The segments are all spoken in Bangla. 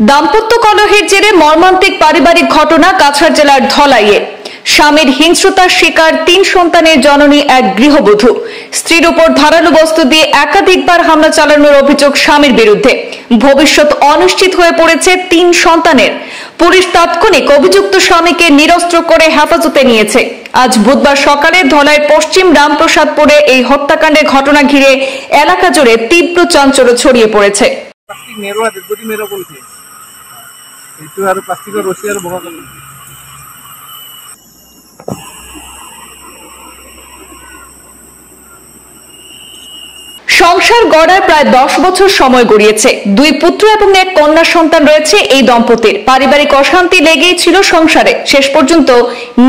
দাম্পত্য কলহের জেরে মর্মান্তিক পারিবারিক ঘটনা কাছাড় জেলার ধলাইয়ে। স্বামীর হিংস্রতার শিকার 3 সন্তানের জননী এক গৃহবধূ। স্ত্রীর উপর ধারালো বস্তু দিয়ে একাধিকবার হামলা চালানোর অভিযোগ স্বামীর বিরুদ্ধে। ভবিষ্যৎ অনিশ্চিত হয়ে পড়েছে 3 সন্তানের। পুলিশ তাৎক্ষণিক অভিযুক্ত স্বামীকে নিরস্ত্র করে হেফাজতে নিয়েছে। আজ বুধবার সকালে ধলাই পশ্চিম রামপ্রসাদপুরে এই হত্যাকাণ্ডের ঘটনা ঘিরে এলাকা জুড়ে তীব্র চাঞ্চল্য ছড়িয়ে পড়েছে। সংসার গড়ার প্রায় 10 বছর সময় গড়িয়েছে। 2 পুত্র এবং 1 কন্যা সন্তান রয়েছে এই দম্পতির। পারিবারিক অশান্তি লেগেই ছিল সংসারে। শেষ পর্যন্ত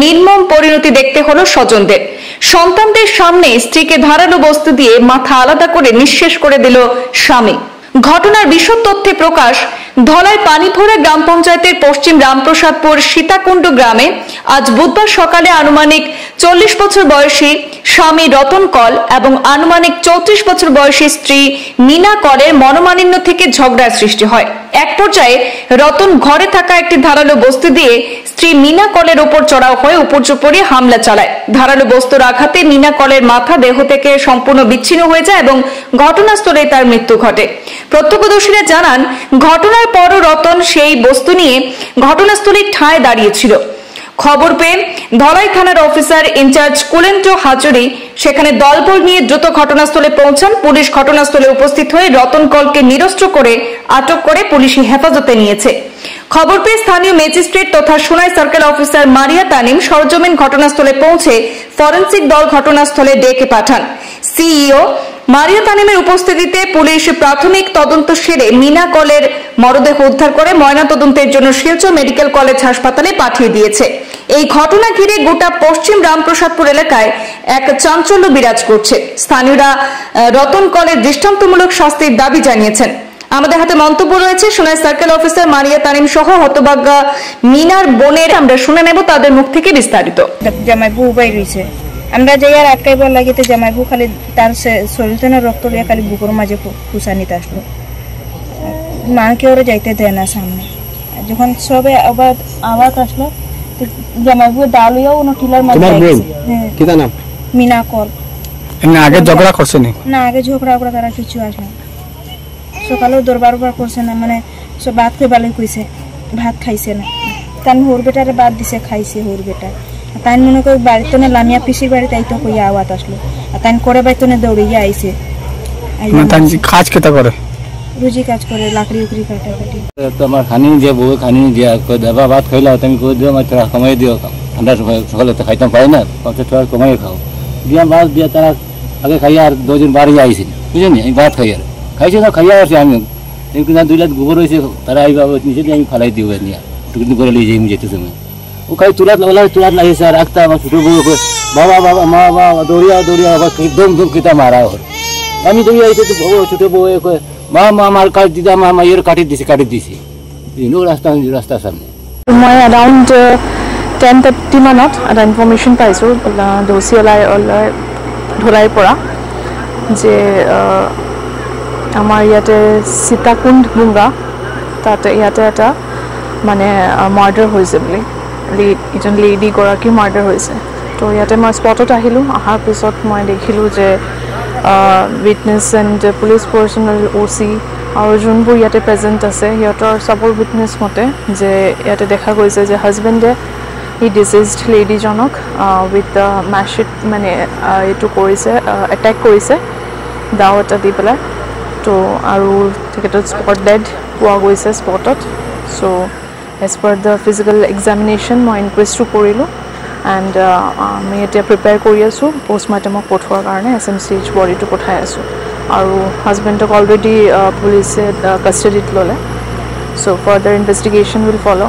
নির্মম পরিণতি দেখতে হলো স্বজনদের। সন্তানদের সামনে স্ত্রীকে ধারালো বস্তু দিয়ে মাথা আলাদা করে নিঃশেষ করে দিল স্বামী। ঘটনার বিশদ তথ্যে প্রকাশ, ধলাই পানিভরা গ্রাম পঞ্চায়েতের পশ্চিম রামপ্রসাদপুর সীতাকুণ্ড গ্রামে আজ বুধবার সকালে আনুমানিক 40 বছর বয়সী স্বামী রতন কল এবং আনুমানিক 34 বছর বয়সী স্ত্রী মিনা কলের মনোমালিন্য থেকে ঝগড়ার সৃষ্টি হয়। এক পর্যায়ে রতন ঘরে থাকা একটি ধারালো বস্তু দিয়ে স্ত্রী মিনা কলের উপর চড়াও হয়ে উপর্যুপরি হামলা চালায়। ধারালো বস্তুর আঘাতে মিনা কলের মাথা দেহ থেকে সম্পূর্ণ বিচ্ছিন্ন হয়ে যায় এবং ঘটনাস্থলে তার মৃত্যু ঘটে। প্রত্যক্ষদর্শীরা জানান, ঘটনার পরও রতন সেই বস্তু নিয়ে ঘটনাস্থলে ঠায় দাঁড়িয়েছিল। খবর পেয়ে ধলাই থানার অফিসার ইনচার্জ কুলেন্দ্র হাজরি সেখানে দলবল নিয়ে দ্রুত ঘটনাস্থলে পৌঁছান। পুলিশ ঘটনাস্থলে উপস্থিত হয়ে রতন কলকে নিরস্ত্র করে আটক করে পুলিশি হেফাজতে নিয়েছে। খবর পেয়ে স্থানীয় ম্যাজিস্ট্রেট তথা সোনাই সার্কেল অফিসার মারিয়া তানিম সরজমিন ঘটনাস্থলে পৌঁছে ফরেনসিক দল ঘটনাস্থলে ডেকে পাঠান। সিইও মারিয়া তানিমের উপস্থিতিতে পুলিশ প্রাথমিক তদন্ত সেরে মিনা কলের মরদেহ উদ্ধার করে ময়নাতদন্তের জন্য শিলচর মেডিকেল কলেজ হাসপাতালে পাঠিয়ে দিয়েছে। এই ঘটনা ঘিরে গোটা পশ্চিম রামপ্রসাদপুর এলাকায় এক চাঞ্চল্য বিরাজ করছে। স্থানীয়রা রতন কলের দৃষ্টান্তমূলক শাস্তির দাবি জানিয়েছেন। আমাদের হাতে মন্তব্য রয়েছে সোনাই সার্কেল অফিসার মারিয়া তানিম সহ হতভাগা মিনার বোনের। আমরা শুনে নেব তাদের মুখ থেকে বিস্তারিত। জামাইবু উপায় রয়েছে, আমরা যাই আর আটকাইবার লাগিতে জামাইবু খালি তার শরীর রক্ত লিয়ে খালি বুকুর মাঝে খুশানিতে আসলো। মাকে ওরা যাইতে দেয় না সামনে। যখন সবে আবার আসলো জামাইবু ডালিয়াও উনো টিলার মাঝে মিনা কল। আগে ঝগড়া করছে না, আগে ঝগড়া করা তারা কিছু আসে না। সকালেও দরবার করছে না, মানে সব ভাত খাইবালে কইছে, ভাত খাইছে না। তার হোর বেটারে বাদ দিছে, খাইছে হোর বেটা। তাই মনে করি বাড়িতে লামিয়া পিসির বাড়িতে আইতো কইয়া আওয়াজ আসলো। তাই করে বাড়িতে দৌড়িয়া আইছে। কাজ কেটা করে? রুজি কাজ করে, লাকড়ি উকড়ি কাটাকাটি। তোমার খানি যে বউ খানি দিয়া দেবা ভাত খাইলা, তুমি কই দিও আমার তোরা কমাই দিও। আমরা সকালে তো খাইতাম পাই না, 50 টাকা কমাই খাও দিয়া ভাত দিয়া। তারা আগে খাইয়া আর 2 দিন বাড়ি আইছিল, বুঝলি? আমি ভাত খাইয়া খাইছি না, খাইয়া আসছি আমি। 2 লাখ গোবর হয়েছে, তারা আইবা নিচে দিয়ে আমি ফালাই দিব নিয়ে টুকটুক করে লিয়ে যাই যেতে সময়। ও খাই তুলাত লাগিয়েছে। আর একটা আমার ছোটো বউ বাবা বাবা মা বাবা দৌড়িয়া আবার দম কিতা মারা ওর। আমি দৌড়িয়া আইতে তো ছোটো বউ মা আমার কাট দিদা মা এর কাটি দিছি রাস্তার সামনে। মই এৰাউণ্ড 10:30 মানত এটা ইনফৰ্মেশ্যন পাইছোঁ দৌচিঅলাই ধলাইৰ পৰা যে আমাৰ ইয়াতে সীতাকুণ্ড বুংগা তাতে ইয়াতে এটা মানে মাৰ্ডাৰ হৈছে বুলি, এজন লেডিগৰাকী মাৰ্ডাৰ হৈছে। তো ইয়াতে মই স্পটত আহিলোঁ। অহাৰ পিছত মই দেখিলোঁ যে witness and police personal OC আৰু যোনবোৰ ইয়াতে প্ৰেজেণ্ট আছে সিহঁতৰ চবৰ উইটনেছ মতে যে ইয়াতে দেখা গৈছে যে হাজবেণ্ডে এই ডিজিজড লেডিজনক উইথ মেচিট মানে এইটো কৰিছে, এটেক কৰিছে দাও এটা দি পেলাই। তো আৰু তেখেতৰ স্পট ডেড পোৱা গৈছে স্পটত। চ' as per the physical examination মই ইনকুৱেষ্টটো কৰিলোঁ এণ্ড আমি এতিয়া প্ৰিপেয়াৰ কৰি আছোঁ পষ্টমৰ্টেমক পঠোৱাৰ কাৰণে। SMCH বডিটো পঠাই আছোঁ আৰু হাজবেণ্ডক অলৰেডি পুলিচে কাষ্টডিত ল'লে। চ' ফাৰ্ডাৰ ইনভেষ্টিগেশ্যন উইল ফ'ল'।